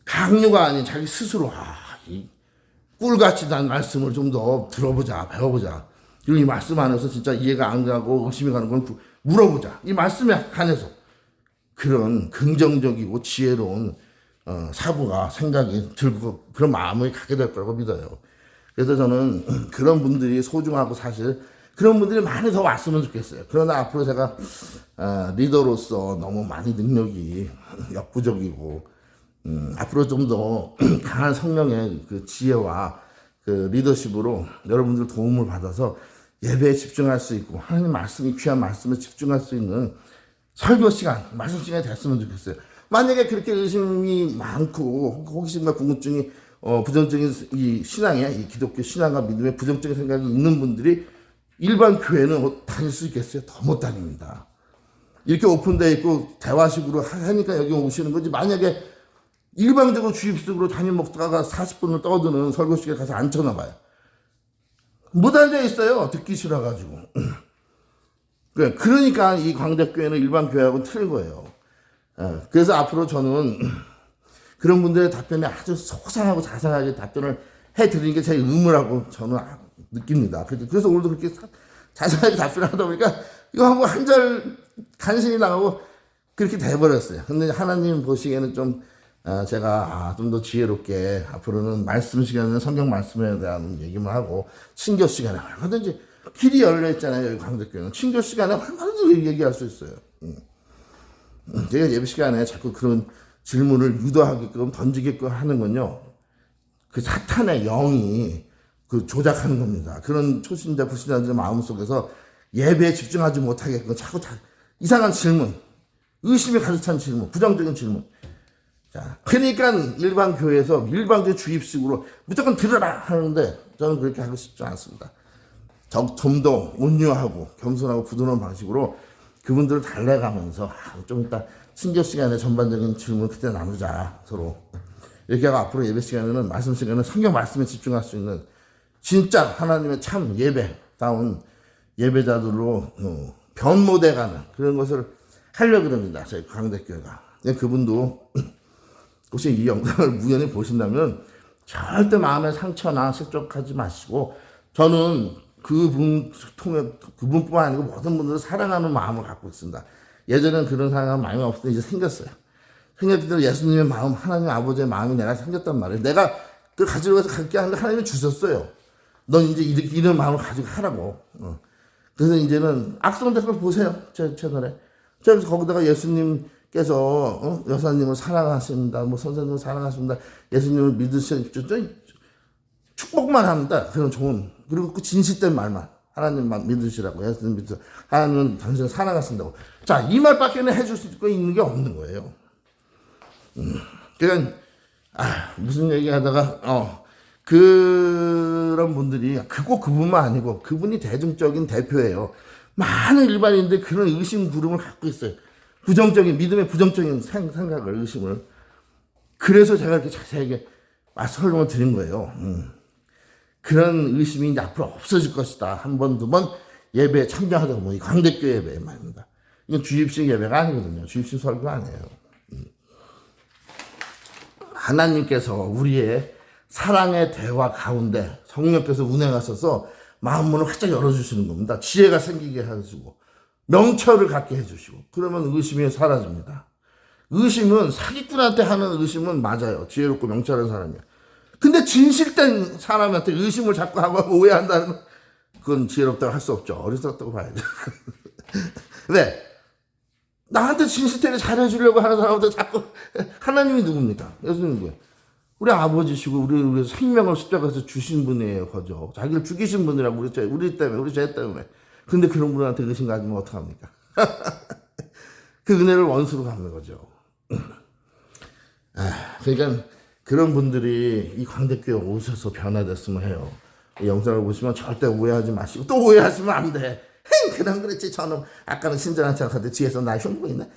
강요가 아닌 자기 스스로 이 꿀같이 난 말씀을 좀 더 들어보자, 배워보자. 그리고 이 말씀 안에서 진짜 이해가 안 가고 의심이 가는 건 물어보자. 이 말씀에 관해서 그런 긍정적이고 지혜로운 사고가 생각이 들고 그런 마음을 갖게 될 거라고 믿어요. 그래서 저는 그런 분들이 소중하고 사실 그런 분들이 많이 더 왔으면 좋겠어요. 그러나 앞으로 제가 리더로서 너무 많이 능력이 역부족이고 앞으로 좀 더 강한 성령의 그 지혜와 그 리더십으로 여러분들 도움을 받아서 예배에 집중할 수 있고 하나님 말씀이 귀한 말씀에 집중할 수 있는 설교 시간, 말씀 시간이 됐으면 좋겠어요. 만약에 그렇게 의심이 많고 호기심과 궁금증이 부정적인 이 신앙에 이 기독교 신앙과 믿음에 부정적인 생각이 있는 분들이 일반 교회는 다닐 수 있겠어요? 더 못 다닙니다. 이렇게 오픈되어 있고 대화식으로 하니까 여기 오시는 거지. 만약에 일방적으로 주입식으로 담임 목사가 40분을 떠드는 설교식에 가서 앉혀놔 봐요. 못 앉아 있어요. 듣기 싫어가지고. 그러니까 이 광대교회는 일반 교회하고는 틀린 거예요. 그래서 앞으로 저는 그런 분들의 답변에 아주 소상하고 자세하게 답변을 해드리는 게 제 의무라고 저는 느낍니다. 그래서 오늘도 그렇게 자세하게 답변을 하다 보니까 이거 한 절 간신히 나가고 그렇게 돼버렸어요. 근데 하나님 보시기에는 좀 제가 좀 더 지혜롭게 앞으로는 말씀 시간에는 성경 말씀에 대한 얘기만 하고 친교 시간에 얼마든지 길이 열려 있잖아요. 여기 광대교회는 친교 시간에 얼마든지 얘기할 수 있어요. 제가 예배 시간에 자꾸 그런 질문을 유도하게끔 던지게끔 하는 건요. 그 사탄의 영이 그 조작하는 겁니다. 그런 초신자 불신자들의 마음속에서 예배에 집중하지 못하게끔 자꾸 이상한 질문, 의심이 가득 찬 질문, 부정적인 질문. 자, 그러니까 일반 교회에서 일반적인 주입식으로 무조건 들으라 하는데 저는 그렇게 하고 싶지 않습니다. 좀 더 온유하고 겸손하고 부드러운 방식으로 그분들을 달래가면서 좀 이따 신교 시간에 전반적인 질문 그때 나누자 서로. 이렇게 하고 앞으로 예배 시간에는 말씀 시간에 성경 말씀에 집중할 수 있는 진짜 하나님의 참 예배다운 예배자들로 변모돼가는 그런 것을 하려고 합니다. 저희 광대교회가. 그분도 혹시 이 영상을 우연히 보신다면 절대 마음의 상처나 실족하지 마시고 저는 그분뿐만 아니고 모든 분들을 사랑하는 마음을 갖고 있습니다. 예전에는 그런 사랑하는 마음이 없었는데 이제 생겼어요. 생겼을 때 예수님의 마음, 하나님 아버지의 마음이 내가 생겼단 말이에요. 내가 그걸 가지고 가서 갖게 하는데 하나님이 주셨어요. 넌 이제 이런 마음을 가지고 하라고. 그래서 이제는 악성 댓글 보세요. 제 채널에. 그래서 거기다가 예수님께서 여사님을 사랑하십니다. 뭐 선생님을 사랑하십니다. 예수님을 믿으시는 축복만 합니다. 그런 좋은 그리고 그 진실된 말만 하나님만 믿으시라고 예수님 믿으 하나님은 당신을 사랑하신다고. 자, 이 말밖에는 해줄 수 있는 게 없는 거예요. 그러니까 무슨 얘기하다가 그런 분들이 꼭 그분만 아니고 그분이 대중적인 대표예요. 많은 일반인들 그런 의심 구름을 갖고 있어요. 부정적인 믿음의 부정적인 생각을 의심을. 그래서 제가 이렇게 자세하게 설명을 드린 거예요. 그런 의심이 이제 앞으로 없어질 것이다. 한 번, 두 번 예배에 참여하다 보면 광대교 예배 말입니다. 이건 주입식 예배가 아니거든요. 주입식 설교가 아니에요. 하나님께서 우리의 사랑의 대화 가운데 성령께서 운행하셔서 마음문을 활짝 열어주시는 겁니다. 지혜가 생기게 해주고 명철을 갖게 해주시고 그러면 의심이 사라집니다. 의심은 사기꾼한테 하는 의심은 맞아요. 지혜롭고 명철한 사람이야. 근데 진실된 사람한테 의심을 자꾸 하고 오해한다는 건 그건 지혜롭다고 할 수 없죠. 어리석다고 봐야죠. 왜? 나한테 진실되게 잘해주려고 하는 사람한테 자꾸 하나님이 누굽니까? 예수님 누구예요? 우리 아버지시고 우리 생명을 십자가에서 주신 분이에요. 거죠. 자기를 죽이신 분이라고 우리 때문에 우리 죄 때문에. 근데 그런 분한테 의심 가지면 어떡합니까? 그 은혜를 원수로 갚는 거죠. 그러니까 그런 분들이 이 광대교회 오셔서 변화됐으면 해요. 이 영상을 보시면 절대 오해하지 마시고 또 오해하시면 안 돼. 그냥 그랬지 저는 아까는 친절한 척하는데 뒤에서 날 흉보고 있네.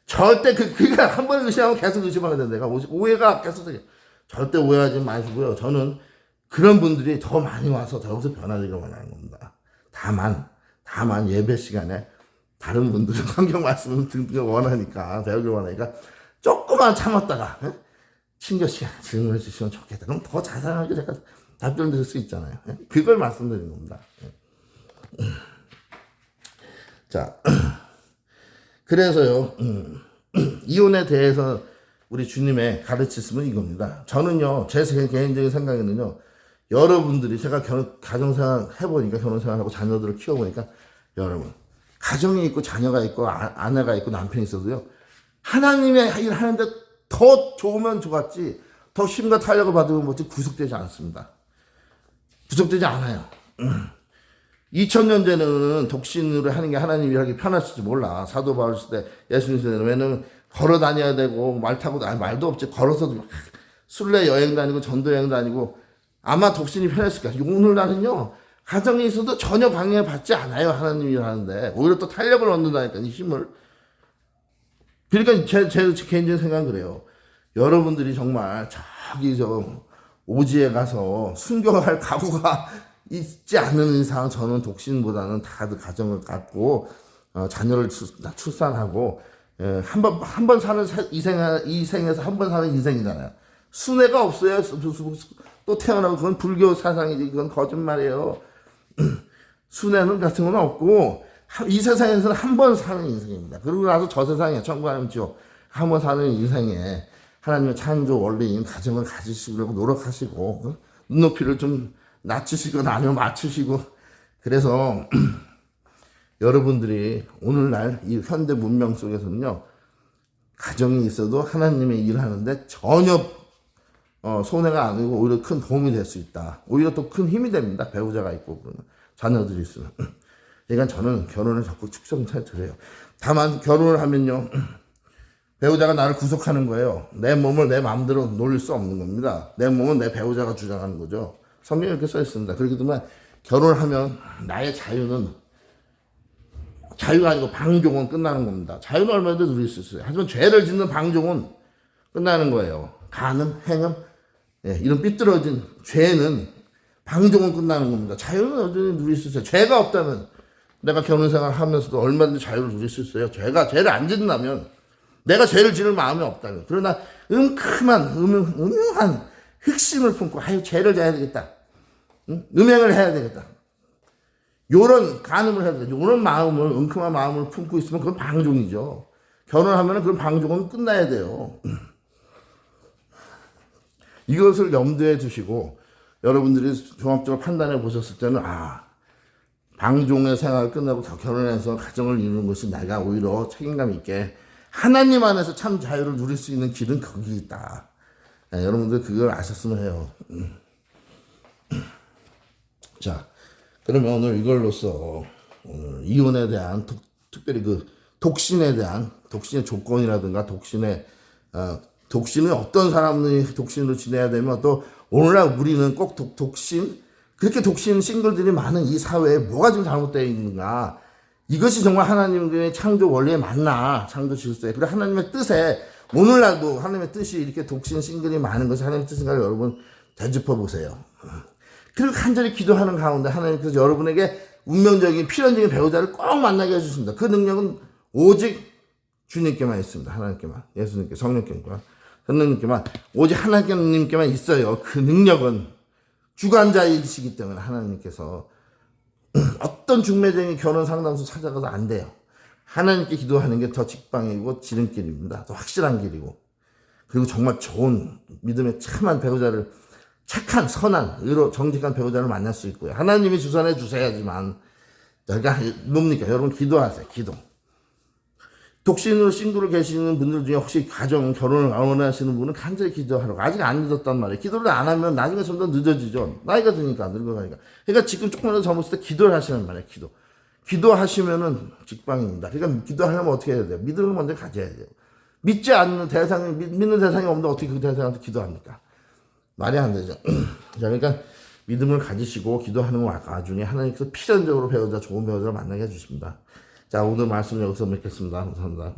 절대 그러니까 한 번 의심하면 계속 의심하게 된다. 내가 오해가 계속 절대 오해하지 마시고요. 저는 그런 분들이 더 많이 와서 더 여기서 변화되기를 원하는 겁니다. 다만 예배 시간에 다른 분들은 성경 말씀을 듣기를 원하니까 배우기를 원하니까 조금만 참았다가 친교 시간 질문해 주시면 좋겠다. 그럼 더 자세하게 제가 답변 드릴 수 있잖아요. 그걸 말씀드리는 겁니다. 자, 그래서요, 이혼에 대해서 우리 주님의 가르치심은 이겁니다. 저는요, 제 개인적인 생각에는요, 여러분들이 제가 가정생활 해보니까 결혼생활하고 자녀들을 키워보니까 여러분, 가정이 있고 자녀가 있고 아내가 있고 남편이 있어도요, 하나님의 일 하는데 더 좋으면 좋았지, 더 힘과 탄력을 받으면 뭐지 구속되지 않습니다. 구속되지 않아요. 2000년 전에는 독신으로 하는 게 하나님이 하기 편하실지 몰라. 사도 바울 시대, 예수님 시대는 왜냐면 걸어 다녀야 되고 말 타고 말도 없지. 걸어서도 순례 여행 다니고 전도 여행 다니고 아마 독신이 편했을 거야. 오늘날은요 가정에 있어도 전혀 방해받지 않아요. 하나님이 하는데 오히려 또 탄력을 얻는다니까 이 힘을. 그러니까 제 개인적인 생각은 그래요. 여러분들이 정말 저기 오지에 가서 순교할 각오가 있지 않는 이상 저는 독신보다는 다들 가정을 갖고 자녀를 출산하고 한 번 사는 이 생에서 한 번 사는 인생이잖아요. 순회가 없어요. 또 태어나고 그건 불교 사상이지. 그건 거짓말이에요. 순회는 같은 건 없고 이 세상에서는 한 번 사는 인생입니다. 그리고 나서 저 세상에 천국 아니면 지옥 한 번 사는 인생에 하나님의 창조 원리인 가정을 가지시려고 노력하시고 눈높이를 좀 낮추시거나 아니면 맞추시고 그래서 여러분들이 오늘날 이 현대 문명 속에서는요 가정이 있어도 하나님의 일을 하는데 전혀 손해가 아니고 오히려 큰 도움이 될 수 있다. 오히려 또 큰 힘이 됩니다. 배우자가 있고 그러면 자녀들이 있으면. 그러니까 저는 결혼을 자꾸 축성해 드려요. 다만 결혼을 하면요 배우자가 나를 구속하는 거예요. 내 몸을 내 마음대로 놀릴 수 없는 겁니다. 내 몸은 내 배우자가 주장하는 거죠. 성경에 이렇게 써 있습니다. 그렇기 때문에 결혼을 하면 나의 자유가 아니고 방종은 끝나는 겁니다. 자유는 얼마든지 누릴 수 있어요. 하지만 죄를 짓는 방종은 끝나는 거예요. 간음, 행음, 이런 삐뚤어진 죄는 방종은 끝나는 겁니다. 자유는 여전히 누릴 수 있어요. 죄가 없다면 내가 결혼생활 하면서도 얼마든지 자유를 누릴 수 있어요. 죄를 안 짓는다면 내가 죄를 지을 마음이 없다면. 그러나 음흉한 흑심을 품고 죄를 져야 되겠다. 음행을 해야 되겠다. 요런 간음을 해야 되겠다. 요런 마음을 은큼한 마음을 품고 있으면 그건 방종이죠. 결혼하면 그런 방종은 끝나야 돼요. 이것을 염두에 두시고 여러분들이 종합적으로 판단해 보셨을 때는 방종의 생활을 끝내고 결혼해서 가정을 이루는 것이 내가 오히려 책임감 있게 하나님 안에서 참 자유를 누릴 수 있는 길은 거기 있다. 네, 여러분들 그걸 아셨으면 해요. 자, 그러면 오늘 이걸로써 오늘 이혼에 대한 특별히 그 독신에 대한 독신의 조건이라든가 독신의 독신은 어떤 사람들이 독신으로 지내야 되면 또 오늘날 우리는 꼭 독신 그렇게 독신 싱글들이 많은 이 사회에 뭐가 좀 잘못되어 있는가 이것이 정말 하나님의 창조 원리에 맞나 창조 질서에 그리고 하나님의 뜻에 오늘날도 하나님의 뜻이 이렇게 독신 싱글이 많은 것이 하나님의 뜻인가를 여러분 되짚어 보세요. 그리고 간절히 기도하는 가운데 하나님께서 여러분에게 운명적인 필연적인 배우자를 꼭 만나게 해주십니다. 그 능력은 오직 주님께만 있습니다. 하나님께만 예수님께 성령께만 성령님께만 오직 하나님께만 있어요. 그 능력은 주관자이시기 때문에 하나님께서 어떤 중매적인 결혼 상담소 찾아가도 안 돼요. 하나님께 기도하는 게 더 직방이고 지름길입니다. 더 확실한 길이고 그리고 정말 좋은 믿음의 참한 배우자를 착한 선한 의로 정직한 배우자를 만날 수 있고요. 하나님이 주선해 주셔야지만 그러니까 뭡니까? 여러분 기도하세요. 기도. 독신으로 싱글로 계시는 분들 중에 혹시 가정 결혼을 원하시는 분은 간절히 기도하라고. 아직 안 늦었단 말이에요. 기도를 안 하면 나중에 점점 늦어지죠. 나이가 드니까 늙어가니까. 그러니까 지금 조금이라도 젊었을 때 기도를 하시는 말이에요. 기도하시면은 직방입니다. 그러니까 기도하려면 어떻게 해야 돼요? 믿음을 먼저 가져야 돼요. 믿지 않는 대상이 믿는 대상이 없는데 어떻게 그 대상한테 기도합니까? 말이 안 되죠. 자, 그러니까 믿음을 가지시고 기도하는 와중에 하나님께서 필연적으로 배우자 좋은 배우자를 만나게 해주십니다. 자, 오늘 말씀 여기서 맺겠습니다. 감사합니다.